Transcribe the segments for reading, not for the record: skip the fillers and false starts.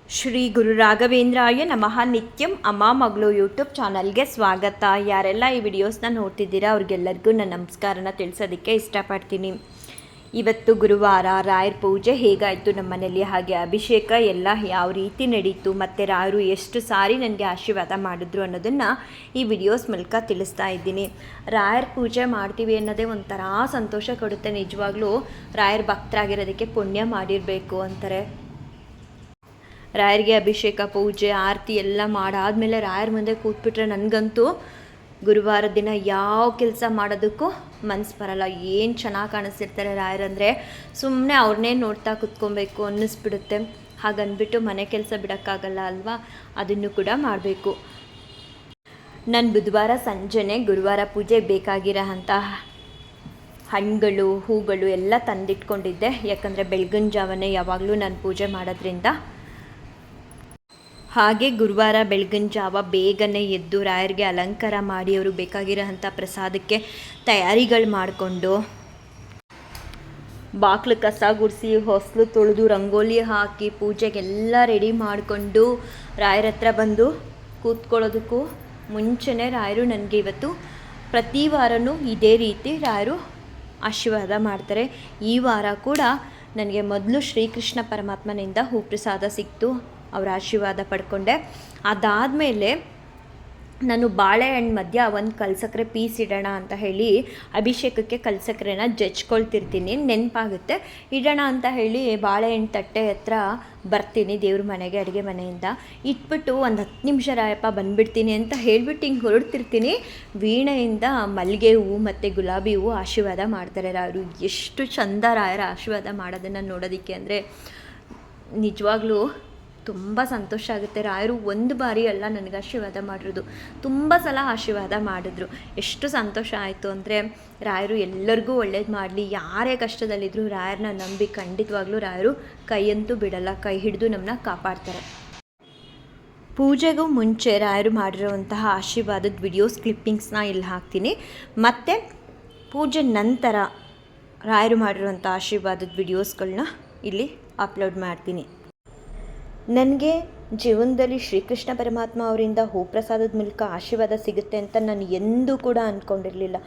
ಶ್ರೀ ಗುರು ರಾಘವೇಂದ್ರಾಯ ನಮಃ. ನಿತ್ಯಂ ಅಮ್ಮ ಮಗಳು ಯೂಟ್ಯೂಬ್ ಚಾನಲ್ಗೆ ಸ್ವಾಗತ. ಯಾರೆಲ್ಲ ಈ ವಿಡಿಯೋಸ್ನ ನೋಡ್ತಿದ್ದೀರಾ ಅವ್ರಿಗೆಲ್ಲರಿಗೂ ನಾನು ನಮಸ್ಕಾರನ ತಿಳಿಸೋದಕ್ಕೆ ಇಷ್ಟಪಡ್ತೀನಿ. ಇವತ್ತು ಗುರುವಾರ, ರಾಯರ ಪೂಜೆ ಹೇಗಾಯಿತು ನಮ್ಮ ಮನೇಲಿ, ಹಾಗೆ ಅಭಿಷೇಕ ಎಲ್ಲ ಯಾವ ರೀತಿ ನಡೀತು, ಮತ್ತು ರಾಯರು ಎಷ್ಟು ಸಾರಿ ನನಗೆ ಆಶೀರ್ವಾದ ಮಾಡಿದ್ರು ಅನ್ನೋದನ್ನು ಈ ವಿಡಿಯೋಸ್ ಮೂಲಕ ತಿಳಿಸ್ತಾ ಇದ್ದೀನಿ. ರಾಯರ ಪೂಜೆ ಮಾಡ್ತೀವಿ ಅನ್ನೋದೇ ಒಂಥರ ಸಂತೋಷ ಕೊಡುತ್ತೆ. ನಿಜವಾಗ್ಲೂ ರಾಯರ ಭಕ್ತರಾಗಿರೋದಕ್ಕೆ ಪುಣ್ಯ ಮಾಡಿರಬೇಕು ಅಂತಾರೆ. ರಾಯರಿಗೆ ಅಭಿಷೇಕ, ಪೂಜೆ, ಆರತಿ ಎಲ್ಲ ಮಾಡಾದಮೇಲೆ ರಾಯರ ಮುಂದೆ ಕೂತ್ಬಿಟ್ರೆ ನನಗಂತೂ ಗುರುವಾರ ದಿನ ಯಾವ ಕೆಲಸ ಮಾಡೋದಕ್ಕೂ ಮನಸ್ಸು ಬರಲ್ಲ. ಏನು ಚೆನ್ನಾಗಿ ಕಾಣಿಸ್ತಿರ್ತಾರೆ ರಾಯರಂದರೆ, ಸುಮ್ಮನೆ ಅವ್ರನ್ನೇ ನೋಡ್ತಾ ಕೂತ್ಕೊಬೇಕು ಅನ್ನಿಸ್ಬಿಡುತ್ತೆ. ಹಾಗನ್ಬಿಟ್ಟು ಮನೆ ಕೆಲಸ ಬಿಡೋಕ್ಕಾಗಲ್ಲ ಅಲ್ವಾ, ಅದನ್ನು ಕೂಡ ಮಾಡಬೇಕು. ನಾನು ಬುಧವಾರ ಸಂಜೆನೇ ಗುರುವಾರ ಪೂಜೆಗೆ ಬೇಕಾಗಿರೋ ಅಂಥ ಹಣ್ಣುಗಳು, ಹೂಗಳು ಎಲ್ಲ ತಂದಿಟ್ಕೊಂಡಿದ್ದೆ. ಯಾಕಂದರೆ ಬೆಳಗಿನ ಜಾವನೇ ಯಾವಾಗಲೂ ನಾನು ಪೂಜೆ ಮಾಡೋದ್ರಿಂದ. ಹಾಗೆ ಗುರುವಾರ ಬೆಳಗಿನ ಜಾವ ಬೇಗನೆ ಎದ್ದು ರಾಯರಿಗೆ ಅಲಂಕಾರ ಮಾಡಿ ಅವರು ಬೇಕಾಗಿರೋಂಥ ಪ್ರಸಾದಕ್ಕೆ ತಯಾರಿಗಳು ಮಾಡಿಕೊಂಡು, ಬಾಕ್ಲು ಕಸ ಗುಡಿಸಿ, ಹೊಸಲು ತೊಳೆದು, ರಂಗೋಲಿ ಹಾಕಿ, ಪೂಜೆಗೆಲ್ಲ ರೆಡಿ ಮಾಡಿಕೊಂಡು ರಾಯರ ಹತ್ರ ಬಂದು ಕೂತ್ಕೊಳ್ಳೋದಕ್ಕೂ ಮುಂಚೆನೇ ರಾಯರು ನನಗೆ ಇವತ್ತು ಪ್ರತಿ ವಾರವೂ ಇದೇ ರೀತಿ ರಾಯರು ಆಶೀರ್ವಾದ ಮಾಡ್ತಾರೆ. ಈ ವಾರ ಕೂಡ ನನಗೆ ಮೊದಲು ಶ್ರೀಕೃಷ್ಣ ಪರಮಾತ್ಮನಿಂದ ಹೂಪ್ರಸಾದ ಸಿಕ್ತು, ಅವರ ಆಶೀರ್ವಾದ ಪಡ್ಕೊಂಡೆ. ಅದಾದಮೇಲೆ ನಾನು ಬಾಳೆಹಣ್ಣು ಮಧ್ಯ ಒಂದು ಕಲ್ಸಕ್ಕರೆ ಪೀಸ್ ಇಡೋಣ ಅಂತ ಹೇಳಿ ಅಭಿಷೇಕಕ್ಕೆ ಕಲ್ಸಕ್ಕರೆನ ಜಜ್ಕೊಳ್ತಿರ್ತೀನಿ, ನೆನಪಾಗುತ್ತೆ. ಇಡೋಣ ಅಂತ ಹೇಳಿ ಬಾಳೆಹಣ್ಣು ತಟ್ಟೆ ಹತ್ರ ಬರ್ತೀನಿ ದೇವ್ರ ಮನೆಗೆ ಅಡುಗೆ ಮನೆಯಿಂದ. ಇಟ್ಬಿಟ್ಟು ಒಂದು 10 ನಿಮಿಷ ರಾಯಪ್ಪ ಬಂದುಬಿಡ್ತೀನಿ ಅಂತ ಹೇಳಿಬಿಟ್ಟು ಹಿಂಗೆ ಹೊರಡ್ತಿರ್ತೀನಿ. ವೀಣೆಯಿಂದ ಮಲ್ಲಿಗೆ ಹೂವು ಮತ್ತು ಗುಲಾಬಿ ಹೂವು ಆಶೀರ್ವಾದ ಮಾಡ್ತಾರೆ ರಾಯರು. ಎಷ್ಟು ಚಂದ ರಾಯರ ಆಶೀರ್ವಾದ ಮಾಡೋದನ್ನು ನೋಡೋದಕ್ಕೆ ಅಂದರೆ ನಿಜವಾಗ್ಲೂ ತುಂಬ ಸಂತೋಷ ಆಗುತ್ತೆ. ರಾಯರು ಒಂದು ಬಾರಿ ಅಲ್ಲ ನನಗೆ ಆಶೀರ್ವಾದ ಮಾಡಿರೋದು, ತುಂಬ ಸಲ ಆಶೀರ್ವಾದ ಮಾಡಿದ್ರು. ಎಷ್ಟು ಸಂತೋಷ ಆಯಿತು ಅಂದರೆ, ರಾಯರು ಎಲ್ಲರಿಗೂ ಒಳ್ಳೇದು ಮಾಡಲಿ. ಯಾರೇ ಕಷ್ಟದಲ್ಲಿದ್ದರೂ ರಾಯರನ್ನ ನಂಬಿ ಖಂಡಿತವಾಗ್ಲೂ ರಾಯರು ಕೈಯಂತೂ ಬಿಡಲ್ಲ, ಕೈ ಹಿಡಿದು ನಮ್ಮನ್ನ ಕಾಪಾಡ್ತಾರೆ. ಪೂಜೆಗೂ ಮುಂಚೆ ರಾಯರು ಮಾಡಿರೋವಂತಹ ಆಶೀರ್ವಾದದ ವಿಡಿಯೋಸ್ ಕ್ಲಿಪ್ಪಿಂಗ್ಸ್ನ ಇಲ್ಲಿ ಹಾಕ್ತೀನಿ, ಮತ್ತು ಪೂಜೆ ನಂತರ ರಾಯರು ಮಾಡಿರೋವಂಥ ಆಶೀರ್ವಾದದ ವಿಡಿಯೋಸ್ಗಳನ್ನ ಇಲ್ಲಿ ಅಪ್ಲೋಡ್ ಮಾಡ್ತೀನಿ. ನನಗೆ ಜೀವನದಲ್ಲಿ ಶ್ರೀಕೃಷ್ಣ ಪರಮಾತ್ಮ ಅವರಿಂದ ಹೂಪ್ರಸಾದದ ಮೂಲಕ ಆಶೀರ್ವಾದ ಸಿಗುತ್ತೆ ಅಂತ ನಾನು ಎಂದೂ ಕೂಡ ಅಂದ್ಕೊಂಡಿರಲಿಲ್ಲ.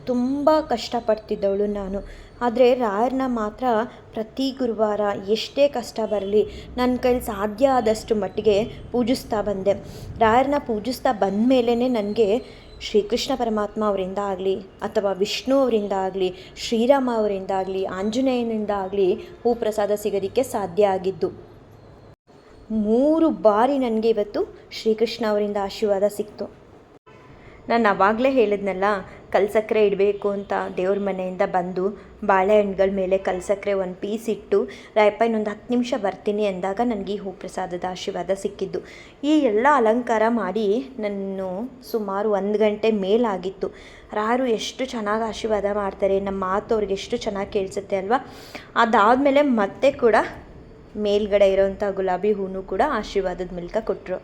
ತುಂಬ ಕಷ್ಟಪಡ್ತಿದ್ದವಳು ನಾನು. ಆದರೆ ರಾಯರನ್ನ ಮಾತ್ರ ಪ್ರತಿ ಗುರುವಾರ ಎಷ್ಟೇ ಕಷ್ಟ ಬರಲಿ ನನ್ನ ಕೈಲಿ ಸಾಧ್ಯ ಆದಷ್ಟು ಮಟ್ಟಿಗೆ ಪೂಜಿಸ್ತಾ ಬಂದೆ. ರಾಯರನ್ನ ಪೂಜಿಸ್ತಾ ಬಂದ ಮೇಲೇ ನನಗೆ ಶ್ರೀಕೃಷ್ಣ ಪರಮಾತ್ಮ ಅವರಿಂದ ಆಗಲಿ, ಅಥವಾ ವಿಷ್ಣು ಅವರಿಂದ ಆಗಲಿ, ಶ್ರೀರಾಮ ಅವರಿಂದ ಆಗಲಿ, ಆಂಜನೇಯನಿಂದ ಆಗಲಿ ಹೂಪ್ರಸಾದ ಸಿಗೋದಕ್ಕೆ ಸಾಧ್ಯ ಆಗಿದ್ದು. 3 ಬಾರಿ ನನಗೆ ಇವತ್ತು ಶ್ರೀಕೃಷ್ಣ ಅವರಿಂದ ಆಶೀರ್ವಾದ ಸಿಕ್ತು. ನಾನು ಆವಾಗಲೇ ಹೇಳಿದ್ನಲ್ಲ, ಕಲ್ಸಕ್ಕರೆ ಇಡಬೇಕು ಅಂತ ದೇವ್ರ ಮನೆಯಿಂದ ಬಂದು ಬಾಳೆಹಣ್ಣುಗಳ ಮೇಲೆ ಕಲ್ಸಕ್ಕರೆ ಒಂದು ಪೀಸ್ ಇಟ್ಟು ರಾಯಪ್ಪ ಇನ್ನೊಂದು 10 ನಿಮಿಷ ಬರ್ತೀನಿ ಅಂದಾಗ ನನಗೆ ಈ ಹೂಪ್ರಸಾದದ ಆಶೀರ್ವಾದ ಸಿಕ್ಕಿದ್ದು. ಈ ಎಲ್ಲ ಅಲಂಕಾರ ಮಾಡಿ ನಾನು ಸುಮಾರು 1 ಗಂಟೆ ಮೇಲಾಗಿತ್ತು. ರಾಯರು ಎಷ್ಟು ಚೆನ್ನಾಗಿ ಆಶೀರ್ವಾದ ಮಾಡ್ತಾರೆ, ನಮ್ಮ ಮಾತು ಅವ್ರಿಗೆ ಎಷ್ಟು ಚೆನ್ನಾಗಿ ಕೇಳಿಸುತ್ತೆ ಅಲ್ವಾ. ಅದಾದಮೇಲೆ ಮತ್ತೆ ಕೂಡ ಮೇಲ್ಗಡೆ ಇರೋವಂಥ ಗುಲಾಬಿ ಹೂನು ಕೂಡ ಆಶೀರ್ವಾದದ ಮೂಲಕ ಕೊಟ್ಟರು.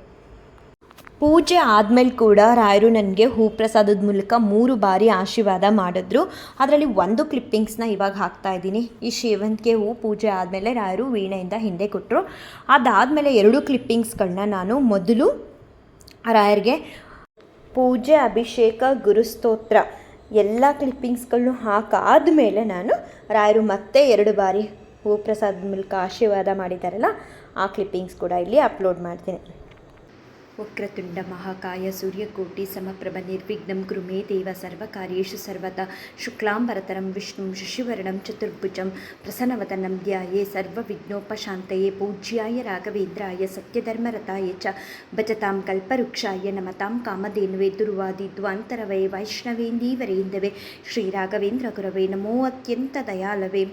ಪೂಜೆ ಆದಮೇಲೆ ಕೂಡ ರಾಯರು ನನಗೆ ಹೂಪ್ರಸಾದದ ಮೂಲಕ 3 ಬಾರಿ ಆಶೀರ್ವಾದ ಮಾಡಿದ್ರು. ಅದರಲ್ಲಿ ಒಂದು ಕ್ಲಿಪ್ಪಿಂಗ್ಸ್ನ ಇವಾಗ ಹಾಕ್ತಾ ಇದ್ದೀನಿ. ಈ ಸೇವಂತಿಗೆ ಹೂ ಪೂಜೆ ಆದಮೇಲೆ ರಾಯರು ವೀಣೆಯಿಂದ ಹಿಂದೆ ಕೊಟ್ಟರು. ಅದಾದಮೇಲೆ 2 ಕ್ಲಿಪ್ಪಿಂಗ್ಸ್ಗಳನ್ನ ನಾನು ಮೊದಲು ರಾಯರಿಗೆ ಪೂಜೆ, ಅಭಿಷೇಕ, ಗುರುಸ್ತೋತ್ರ ಎಲ್ಲ ಕ್ಲಿಪ್ಪಿಂಗ್ಸ್ಗಳನ್ನೂ ಹಾಕಾದಮೇಲೆ ನಾನು ರಾಯರು ಮತ್ತೆ 2 ಬಾರಿ ಹೂಪ್ರಸಾದದ ಮೂಲಕ ಆಶೀರ್ವಾದ ಮಾಡಿದ್ದಾರಲ್ಲ ಆ ಕ್ಲಿಪ್ಪಿಂಗ್ಸ್ ಕೂಡ ಇಲ್ಲಿ ಅಪ್ಲೋಡ್ ಮಾಡ್ತೀನಿ. ವಕ್ರತುಂಡ ಮಹಾಕಾಯ ಸೂರ್ಯಕೋಟಿ ಸಮಪ್ರಭ ನಿರ್ವಿಘ್ನಂ ಕುರು ಮೇ ದೇವ ಸರ್ವಕಾರ್ಯೇಷು ಸರ್ವದಾ ಶುಕ್ಲಾಂಬರತರಂ ವಿಷ್ಣುಂ ಶಶಿವರ್ಣಂ ಚತುರ್ಭುಜಂ ಪ್ರಸನ್ನವದನಂ ಧ್ಯಾಯೇ ಸರ್ವವಿಘ್ನೋಪಶಾಂತಯೇ ಪೂಜ್ಯಾಯ ರಾಘವೇಂದ್ರಾಯ ಸತ್ಯಧರ್ಮರತಾಯ ಚ ಭಜತಾಂ ಕಲ್ಪವೃಕ್ಷಾಯ ನಮತಾಂ ಕಾಮಧೇನುವೆ ದುರ್ವಾದಿ ದ್ವಾಂತರವೇ ವೈಷ್ಣವೇಂದೀವರೇಂದವೇ ಶ್ರೀ ರಾಘವೇಂದ್ರ ಗುರವೇ ನಮೋ ಅತ್ಯಂತ ದಯಾಲವೇ.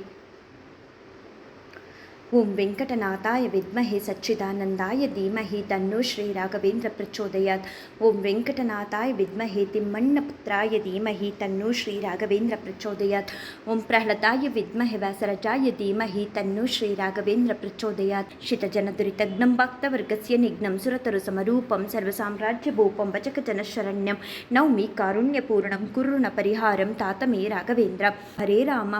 ಓಂ ವೆಂಕಟನಾಥಾಯ ವಿದ್ಮಹೆ ಸಚ್ಚಿದಾನಂದಾಯ ಧೀಮಹಿ ತನ್ನೋ ಶ್ರೀ ರಾಘವೇಂದ್ರ ಪ್ರಚೋದಯಾತ್. ಓಂ ವೆಂಕಟನಾಥಾಯ ವಿದ್ಮಹೆ ತಿಮ್ಮಣ್ಣಪುತ್ರಾಯ ಧೀಮಹಿ ತನ್ನೋ ಶ್ರೀ ರಾಘವೇಂದ್ರ ಪ್ರಚೋದಯಾತ್. ಓಂ ಪ್ರಹ್ಲಾದಾಯ ವಿದ್ಮಹೆ ವ್ಯಾಸರಾಜಾಯ ಧೀಮಹಿ ತನ್ನೋ ಶ್ರೀ ರಾಘವೇಂದ್ರ ಪ್ರಚೋದಯಾತ್. ಶಿತಜನದುರಿತಗ್ನಂ ಭಕ್ತವರ್ಗಸ್ಯ ನಿಘ್ನಂ ಸುರತರು ಸಮರೂಪಂ ಸರ್ವಸಾಮ್ರಾಜ್ಯ ಭೂಪಂ ಭಜಕಜನಶರಣ್ಯಂ ನೌಮಿ ಕಾರುಣ್ಯಪೂರ್ಣಂ ಕುರುಣ ಪರಿಹಾರಂ ತಾತಮೇ ರಾಘವೇಂದ್ರ. ಹರೇ ರಾಮ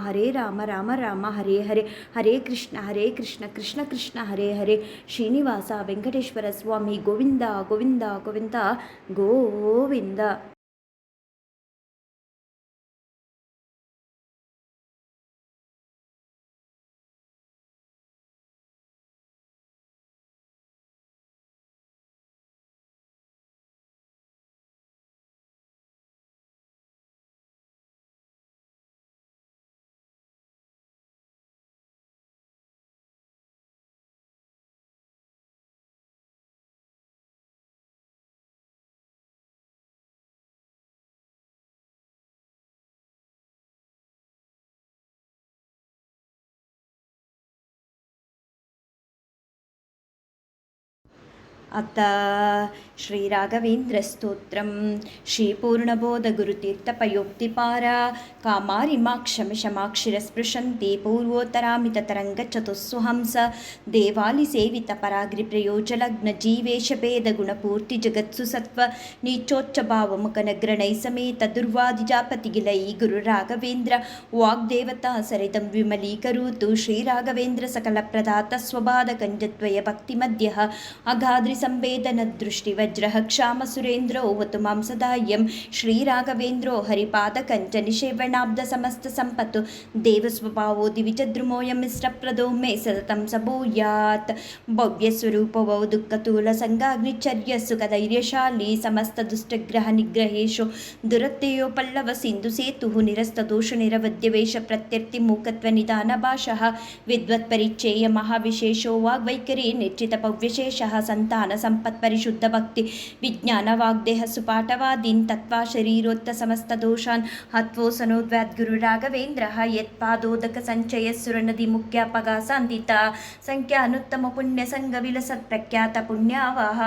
ರಾಮ ರಾಮ ಹರೇ ಹರೇ, ಹರೇ ಕೃಷ್ಣ ಕೃಷ್ಣ ಕೃಷ್ಣ ಕೃಷ್ಣ ಹರೇ ಹರೇ, ಶ್ರೀನಿವಾಸ ವೆಂಕಟೇಶ್ವರ ಸ್ವಾಮಿ ಗೋವಿಂದ ಗೋವಿಂದ ಗೋವಿಂದ ಗೋವಿಂದ. ಅಥ ಶ್ರೀರಾಘವೇಂದ್ರಸ್ತೋತ್ರಂ ಶ್ರೀಪೂರ್ಣಬೋಧಗುರುತೀರ್ಥಪಯೋಕ್ತಿಪಾರ ಕಾಮಾರಿಮಾಕ್ಷಮಿಷಮಾಕ್ಷಿರಸ್ಪೃಶಂತಿ ಪೂರ್ವೋತ್ತರಾಮಿತತರಂಗಚತುಸ್ಸುಹಂಸ ದೇವಾಲಿಸೇವಿತಪರಾಗ್ರಿಪ್ರಯೋಜಲಗ್ನಜೀವೇಶಭೇದಗುಣಪೂರ್ತಿಜಗತ್ಸು ಸತ್ವ ನೀಚೋಚ್ಚಭಾವಮುಖನಗ್ರಣೈಸಮೇತ ದುರ್ವಾದಿಜಾಪತಿಗಿಲೈ ಗುರುರಾಘವೇಂದ್ರ ವಾಗ್ದೇವತಾ ಸರಿತಂ ವಿಮಲೀಕರೋತು ಶ್ರೀರಾಘವೇಂದ್ರ ಸಕಲಪ್ರದಾತ ಸ್ವಬಾಧಕಂಜದ್ವಯ ಭಕ್ತಿಮಧ್ಯ ಅಗಾದ್ರಿ ಸಂವೇದನ ದೃಷ್ಟಿವಜ್ರಃ ಕ್ಷಾಮ ಸುರೇಂದ್ರೋ ವತು ಮಾಂ ಸದಾಯಂ ಶ್ರೀರಾಘವೇಂದ್ರೋ ಹರಿಪಾದ ಕಂಚ ನಿಷೇವಣಾಬ್ಧ ಸಮಸ್ತ ಸಂಪತ್ತು ದೇವ ಸ್ವಭಾವೋ ದಿವಿಜದ್ರುಮೋಯಂ ಮಿಶ್ರಪ್ರದೋ ಮೇ ಸತತಂ ಸಭೂಯಾತ್ ಭವ್ಯ ಸ್ವರೂಪವೋ ದುಃಖತೂಲ ಸಂಗಾಗ್ನಿಚರ್ಯ ಸುಖಧೈರ್ಯಶಾಲಿ ಸಮಸ್ತ ದುಷ್ಟಗ್ರಹ ನಿಗ್ರಹೇಶು ದುರತ್ಯಯೋ ಪಲ್ಲವ ಸಿಂಧು ಸೇತು ನಿರಸ್ತ ದೋಷ ನಿರವಧ್ಯ ವೇಷ ಪ್ರತ್ಯರ್ಥಿ ಮೂಕತ್ವ ನಿಧಾನ ಭಾಷಃ ವಿದ್ವತ್ ಪರಿಚಯ ಮಹಾವಿಶೇಷೋ ವಾಗ್ವೈಖರಿ ನಿರ್ಚಿತ ಪವ್ಯಶೇಷಃ ಸಂತಾನ ಸಂಪತ್ ಪರಿಶುದ್ಧ ಭಕ್ತಿ ವಿಜ್ಞಾನ ವಾಗ್ದೇಹ ಸುಪಾಠವಾದೀನ್ ತತ್ವ ಶರೀರೋತ್ತ ಸಮಸ್ತ ದೋಷಾನ್ ಹತ್ವೋಸನೋದ್ವ್ಯಾದ್ಗುರು ರಾಘವೇಂದ್ರ ಯತ್ಪಾದೋದಕ ಸಂಚಯ ಸುರನದಿ ಮುಖ್ಯಾಪಗಾಸಾಂದಿತ ಸಂಖ್ಯಾನುತ್ತಮ ಪುಣ್ಯ ಸಂಘ ವಿಲಸತ್ ಪ್ರಖ್ಯಾತ ಪುಣ್ಯಾವಾಹ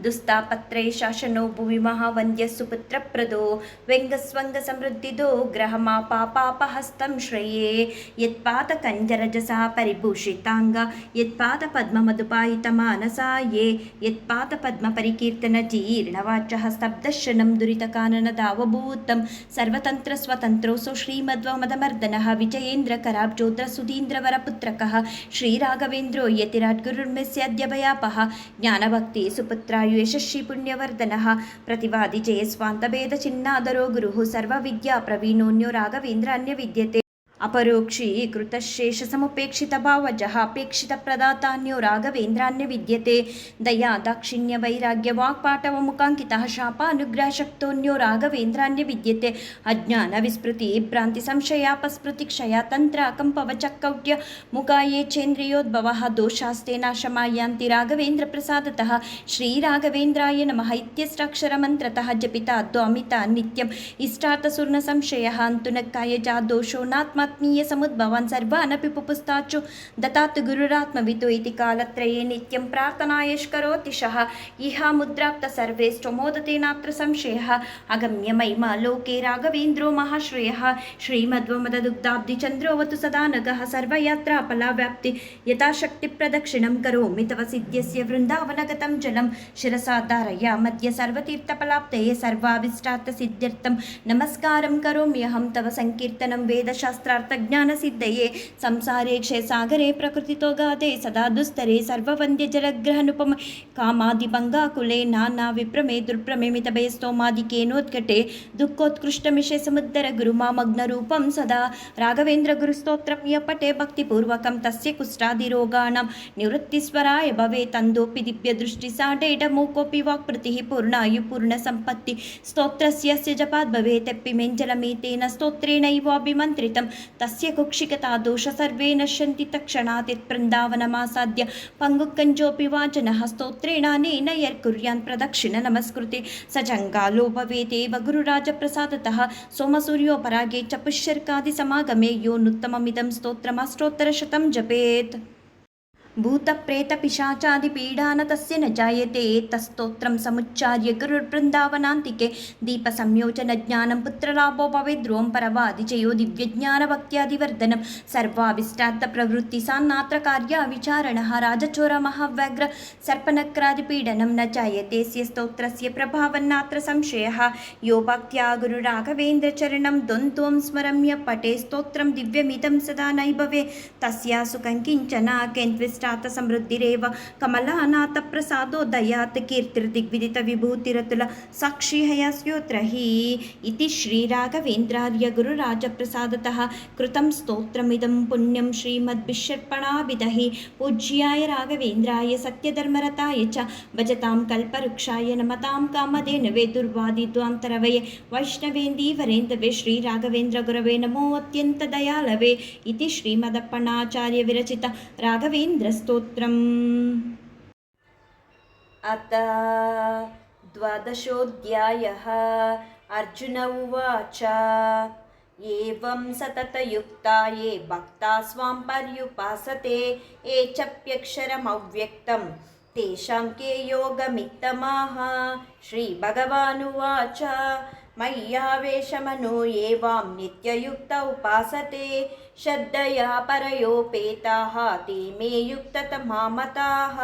ದುಸ್ತಾಪತ್ರೇ ಶಾಸನೋ ಭುವಿ ಮಹಾವಂದ್ಯ ಸುಪುತ್ರ ಪ್ರದೋ ವ್ಯಂಗಸ್ವಂಗ ಸಮೃದ್ಧಿದೋ ಗ್ರಹಮಾ ಪಾಪಾಪಹಸ್ತಂ ಶ್ರೇಯೇ ಯತ್ಪಾದ ಕಂಜರಜಸ ಪರಿಭೂಷಿತಾಂಗ ಯತ್ಪಾದ ಪದ್ಮ ಮಧುಪಾಯಿತ ಮಾನಸಾಯೇ ಯತ್ಪಾದ ಪದ್ಮ ಪರಿಕೀರ್ತನ ಜೀರ್ಣವಾಚಃ ಸ್ತಬ್ಧಶನಂ ದುರಿತಕಾನನ ದಾವಭೂತಂ ಸರ್ವತಂತ್ರ ಸ್ವತಂತ್ರೋಸೋ ಶ್ರೀಮಧ್ವಮದಮರ್ದನಃ ವಿಜಯೇಂದ್ರ ಕರಾಬ್ಜೋದ್ರ ಸುಧೀಂದ್ರವರ ಪುತ್ರಕಃ ಶ್ರೀರಾಘವೇಂದ್ರೋ ಯತಿರಾಟ್ಗುರುರ್ಮೆಸ್ಯಾದ್ಯ ಭಯಾಪಃ ಜ್ಞಾನಭಕ್ತಿ ಸುಪುತ್ರಾಯು ಯಶಸ್ವಿ ಪುಣ್ಯವರ್ಧನಃ ಪ್ರತಿವಾದಿ ಜಯ ಸ್ವಾಂತಭೇದ ಚಿನ್ನಾದರೋ ಗುರುಃ ಸರ್ವವಿದ್ಯಾ ಪ್ರವೀಣೋನ್ಯೋ ರಾಘವೇಂದ್ರ ಅನ್ಯ ವಿದ್ಯತೆ ಅಪರೋಕ್ಷೀಕೃತಶೇಷ ಸಮುಪೇಕ್ಷಿತ ಭಾವಜಃ ಅಪೇಕ್ಷಿತ ಪ್ರದಾತಾನ್ಯೋ ರಾಘವೇಂದ್ರಾನ್ಯ ವಿದ್ಯತೆ ದಯಾ ದಾಕ್ಷಿಣ್ಯ ವೈರಾಗ್ಯ ವಾಕ್ಪಾಟವ ಮುಖಾಂಕಿತಃ ಶಾಪಾನುಗ್ರಹ ಶಕ್ತೋನ್ಯೋ ರಾಘವೇಂದ್ರಾನ್ಯ ವಿದ್ಯತೆ ಅಜ್ಞಾನ ವಿಸ್ಮೃತಿ ಭ್ರಾಂತಿ ಸಂಶಯಾಪಸ್ಮೃತಿ ಕ್ಷಯ ತಂತ್ರ ಕಂಪವ ಚಕ್ಕೌಟ್ಯ ಮುಖಾಯೇ ಚೇಂದ್ರಿಯೋದ್ಭವಃ ದೋಷಾಸ್ತೆ ನಾಶಮಾಯಾಂತಿ ರಾಘವೇಂದ್ರ ಪ್ರಸಾದತಃ ಶ್ರೀರಾಘವೇಂದ್ರಾಯ ನಮಃ ಇತ್ಯಷ್ಟಾಕ್ಷರ ಮಂತ್ರತಃ ಜಪಿತಾದ್ದೋ ಅಮಿತ ನಿತ್ಯಂ ಇಷ್ಟಾರ್ಥಸುರ್ಣ ಸಂಶಯಃ ಅಂತುನಕ್ಕಾಯ ಜಾದೋಷೋ ನಾತ್ಮ ಆತ್ಮೀಯ ಸಮುದ್ಭವಾನ್ ಸರ್ವಾನಪಿ ಪುಪುಸ್ತಾಚು ದತಾತ್ ಗುರುರಾತ್ಮವಿತು ಇತಿ ಕಾಲತ್ರಯೇ ನಿತ್ಯಂ ಪ್ರಾರ್ಥನಾಯಷ್ಕರೋತಿಶಃ ಇಹ ಮುದ್ರಾಪ್ತ ಸರ್ವೇಷ್ಟೋ ಮೋದತೇನಾತ್ರ ಸಂಶಯಃ ಅಗಮ್ಯ ಮಹಿಮಾ ಲೋಕೆ ರಾಘವೇಂದ್ರೋ ಮಹಾಶ್ರೇಯಃ ಶ್ರೀಮಧ್ವಮದದುಗ್ಧಾಬ್ಧಿ ಚಂದ್ರೋವತು ಸದಾನಗಃ ಸರ್ವಯಾತ್ರಾ ಫಲಾವ್ಯಾಪ್ತಿ ಯಥಾಶಕ್ತಿ ಪ್ರದಕ್ಷಿಣಂ ಕರೋಮಿ ತವ ಸಿದ್ಧ್ಯಸ್ಯ ವೃಂದಾವನಗತಂ ಜಲಂ ಶಿರಸಾಧಾರಯ ಮಧ್ಯ ಸರ್ವತೀರ್ಥಫಲಾಪ್ತಯೇ ಸರ್ವಾಭಿಷ್ಟಾರ್ಥ ಸಿದ್ಧ್ಯರ್ಥಂ ನಮಸ್ಕಾರಂ ಕರೋಮ್ಯಹಂ ತವ ಸಂಕೀರ್ತನಂ ವೇದಶಾಸ್ತ್ರಾರ್ಥ ಜ್ಞಾನ ಸಿದ್ಧಯೇ ಸಂಸಾರೇ ಕ್ಷಯಸಾಗರೇ ಪ್ರಕೃತಿತೋ ಗಾದೆ ಸದಾ ದುಸ್ತರೇ ಸರ್ವವಂದ್ಯ ಜಲಗ್ರಹನುಪಮ ಕಾಮಾದಿಭಂಗಾಕುಲೆ ನಾನಾ ವಿಭ್ರಮೆ ದುರ್ಭ್ರಮೆ ಮಿತಭಯಸ್ತೋಮಾದಿಕೇನೋತ್ಕಟೆ ದುಃಖೋತ್ಕೃಷ್ಟಮಿಷೆ ಸಮುದ್ದರ ಗುರುಮಾಮಗ್ನ ರೂಪಂ ಸದಾ ರಾಘವೇಂದ್ರ ಗುರುಸ್ತೋತ್ರಂ ಯಪಟೆ ಭಕ್ತಿಪೂರ್ವಕಂ ತಸ್ಯ ಕುಷ್ಠಾದಿರೋಗಾಣಂ ನಿವೃತ್ತಿಸ್ವರಾಯ ಭವೆ ತಂದೋಪಿ ದಿವ್ಯ ದೃಷ್ಟಿ ಸಾಡೇಡ ಮೂಕೋಪಿ ವಾಕ್ಪ್ರತಿ ಪೂರ್ಣಾಯು ಪೂರ್ಣ ಸಂಪತ್ತಿ ಸ್ತೋತ್ರಸ್ಯ ಜಪಾದ್ ಭವೇತೆಪ್ಪಿ ಮೆಂಜಲಮೇತೇನ ಸ್ತೋತ್ರೇಣೈವಾಭಿಮಂತ್ರಿತಂ ತಸ್ಯ ಕುಕ್ಷಿಕತಾ ದೋಷ ಸರ್ವೇ ನಶ್ಯಂತಿ ತಕ್ಷಣಾತ್ ಯತ್ಬೃಂದಾವನಮಾಸಾದ್ಯ ಪಂಗುಕಂಜೋಪಿ ವಾಚನಃ ಸ್ತೋತ್ರೇಣಾನೇನ ಯರ್ಕುರ್ಯಾನ್ ಪ್ರದಕ್ಷಿಣ ನಮಸ್ಕೃತೆ ಸಜಂಗಾಲೋ ಭವೇತೇವ ಗುರುರಾಜ ಪ್ರಸಾದತಃ ಸೋಮಸೂರ್ಯೋಪರಾಗೆ ಚ ಪುಷ್ಯರ್ಕಾದಿ ಸಮಾಗಮೆ ಯೋನುತ್ತಮಮಿದಂ ಸ್ತೋತ್ರಮಷ್ಟೋತ್ತರಶತಂ ಜಪೇತ್. भूतप्रेतपिशाचादिपीडान तस्य न जायते तस्तोत्रं समुच्चार्य गुरुर्बृन्दावनान्तिके दीपसंयोजनज्ञानं पुत्रलाभो भवेत् ध्रुवं परवादिजयो दिव्यज्ञानभक्त्यादिवर्धनं सर्वाभिष्टार्थप्रवृत्तिसान्नात्र कार्याविचारणः राजचोरमहाव्याघ्र सर्पनक्रादिपीडनं न जायते स्य स्तोत्रस्य प्रभावन्नात्र संशयः यो भक्त्या गुरुराघवेन्द्रचरणं द्वन्द्वं स्मरम्य पठे स्तोत्रं दिव्यमिदं सदा नैभवे तस्या सुखं किञ्चन केन्द्विष्टात् समृद्धिरेव कमलानाथ प्रसादो दयात् कीर्तिर्दिग्विदितविभूतिरतुल साक्षी हयस्योत्र हि इति श्रीराघवेन्द्रार्य गुरुराजप्रसादतः कृतं स्तोत्रमिदं पुण्यं श्रीमद्भिषर्पणाभिदहि पूज्याय राघवेन्द्राय सत्यधर्मरताय च भजतां कल्पवृक्षाय नमतां कामधेनवे दुर्वादिद्वान्तरवये वैष्णवेन्दीवरेन्दवे श्रीराघवेन्द्रगुरवे नमो अत्यन्तदयालवे इति श्रीमदप्पणाचार्य विरचित राघवेन्द्रस्तोत्रम्। अथ द्वादशोऽध्यायः। अर्जुन उवाच एवं सततयुक्ता ये भक्ता स्वां पर्युपासते ये चाप्यक्षरमव्यक्तं तेषां के योगमित्तमाः। श्रीभगवानुवाच मय्यावेशमनो ये वां नित्ययुक्त उपासते श्रद्धया परयोपेताः ते मे युक्ततमा मताः।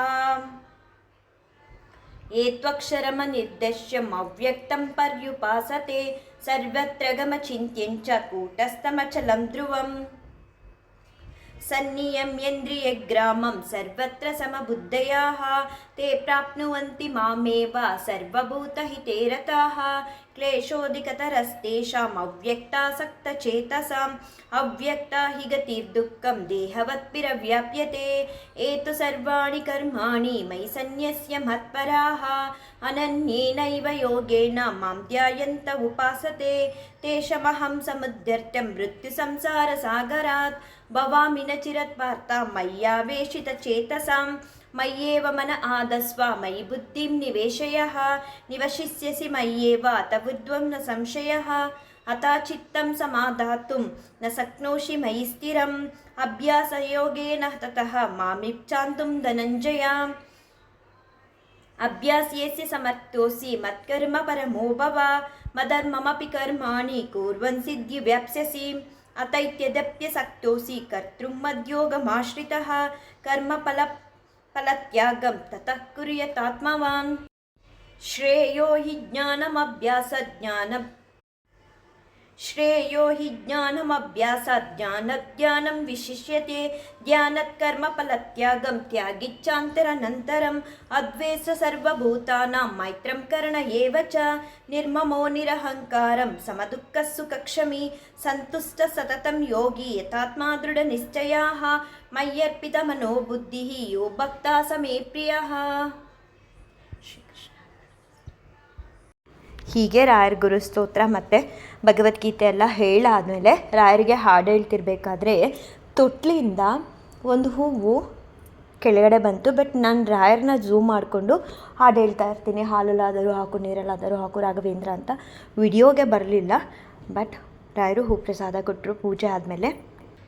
ये त्वक्षरमनिर्देश्यम् अव्यक्तं पर्युपासते सर्वत्र गमचिन्त्यं च कूटस्थमचलं ध्रुवम् सन्नियम्येन्द्रियग्रामं सर्वत्र समबुद्धयाः ते प्राप्नुवन्ति मामेव सर्वभूतहिते रताः। क्लेशोऽधिकतरस्तेषाम् अव्यक्तासक्तचेतसाम् अव्यक्ता हि गतिर्दुःखं देहवत्पिरव्याप्यते ये तु सर्वाणि कर्माणि मयि सन्न्यस्य मत्पराः अनन्येनैव योगेन मां ध्यायन्त उपासते तेषामहं समुद्धर्त्य मृत्युसंसारसागरात् भवामि न चिरत्वार्ता मय्यावेशितचेतसां मय्येव मन आदस्व मयि बुद्धिं निवेशयः निवशिष्यसि मय्येव तवुद्वं न संशयः अथा चित्तं समाधातुं न शक्नोषि मयि स्थिरम् अभ्यासयोगेन ततः मामिच्छान्तुं धनञ्जय अभ्यास्यस्य समर्थोऽसि मत्कर्म परमो भव मदर्ममपि कर्माणि कुर्वन् सिद्धिव्याप्स्यसि अतैत्यदप्यसक्तोऽसि कर्तुं मद्योगमाश्रितः कर्मफलत्यागं ततः कुर्यात्मावान् श्रेयो हि ज्ञानमभ्यासात् ज्ञानज्ञानं विशिष्यते ध्यानात्कर्मफलत्यागं त्यागिच्छान्तरनन्तरम् अद्वेष सर्वभूतानां मैत्रं कर्ण एव च निर्ममो निरहङ्कारं समदुःखसुखक्षमी सन्तुष्टः सततं योगी यथात्मा दृढनिश्चयाः मय्यर्पितमनो बुद्धिः यो भक्ता स मे प्रियः। ಹೀಗೆ ರಾಯರ ಗುರುಸ್ತೋತ್ರ ಮತ್ತು ಭಗವದ್ಗೀತೆ ಎಲ್ಲ ಹೇಳಾದಮೇಲೆ ರಾಯರಿಗೆ ಹಾಡು ಹೇಳ್ತಿರ್ಬೇಕಾದ್ರೆ ತೊಟ್ಲಿಂದ ಒಂದು ಹೂವು ಕೆಳಗಡೆ ಬಂತು. ಬಟ್ ನಾನು ರಾಯರನ್ನ ಝೂಮ್ ಮಾಡಿಕೊಂಡು ಹಾಡು ಹೇಳ್ತಾ ಇರ್ತೀನಿ, ಹಾಲಲ್ಲಾದರೂ ಹಾಕು ನೀರಲ್ಲಾದರೂ ಹಾಕು ರಾಘವೇಂದ್ರ ಅಂತ. ವಿಡಿಯೋಗೆ ಬರಲಿಲ್ಲ, ಬಟ್ ರಾಯರು ಹೂ ಪ್ರಸಾದ ಕೊಟ್ಟರು ಪೂಜೆ ಆದಮೇಲೆ.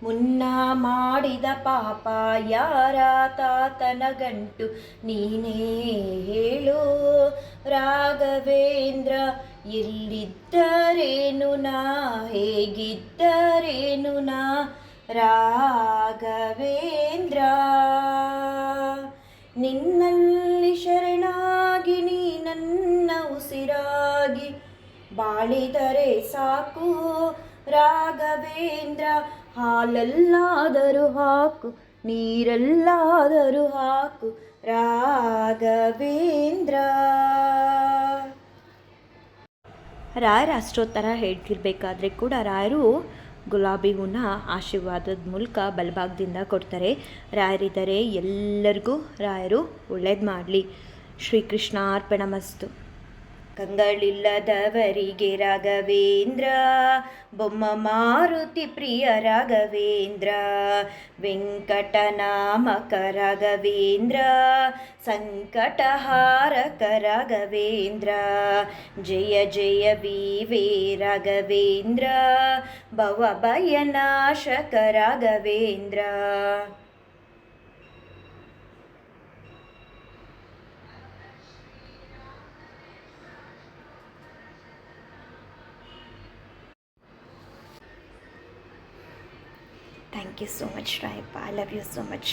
ಮುನ್ನ ಮಾಡಿದ ಪಾಪ ಯಾರ ತಾತನ ಗಂಟು ನೀನೇ ಹೇಳು ರಾಘವೇಂದ್ರ, ಎಲ್ಲಿದ್ದರೇನು ನಾ ಹೇಗಿದ್ದರೇನು ನಾ ರಾಘವೇಂದ್ರ. ನಿನ್ನಲ್ಲಿ ಶರಣಾಗಿ ನೀ ನನ್ನ ಉಸಿರಾಗಿ ಬಾಳಿದರೆ ಸಾಕು ರಾಘವೇಂದ್ರ, ಹಾಲಲ್ಲಾದರೂ ಹಾಕು ನೀರಲ್ಲಾದರೂ ಹಾಕು ರಾಘವೇಂದ್ರ. ರಾಯರ ಅಷ್ಟೊತ್ತರ ಹೇಳ್ತಿರ್ಬೇಕಾದ್ರೆ ಕೂಡ ರಾಯರು ಗುಲಾಬಿ ಹೂನ ಆಶೀರ್ವಾದದ ಮೂಲಕ ಬಲಭಾಗದಿಂದ ಕೊಡ್ತಾರೆ. ರಾಯರಿದ್ದಾರೆ, ಎಲ್ಲರಿಗೂ ರಾಯರು ಒಳ್ಳೇದು ಮಾಡಲಿ. ಶ್ರೀಕೃಷ್ಣಾರ್ಪಣಮಸ್ತು. ಕಂಗಳಿಲ್ಲದವರಿಗೆ ರಾಘವೇಂದ್ರ, ಬೊಮ್ಮ ಮಾರುತಿ ಪ್ರಿಯ ರಾಘವೇಂದ್ರ, ವೆಂಕಟನಾಮಕ ರಾಘವೇಂದ್ರ, ಸಂಕಟಹಾರಕ ರಾಘವೇಂದ್ರ, ಜಯ ಜಯ ವಿವೇ ರಾಘವೇಂದ್ರ, ಭವಭಯನಾಶಕ Raghavendra. Thank you so much Rayappa, I love you so much.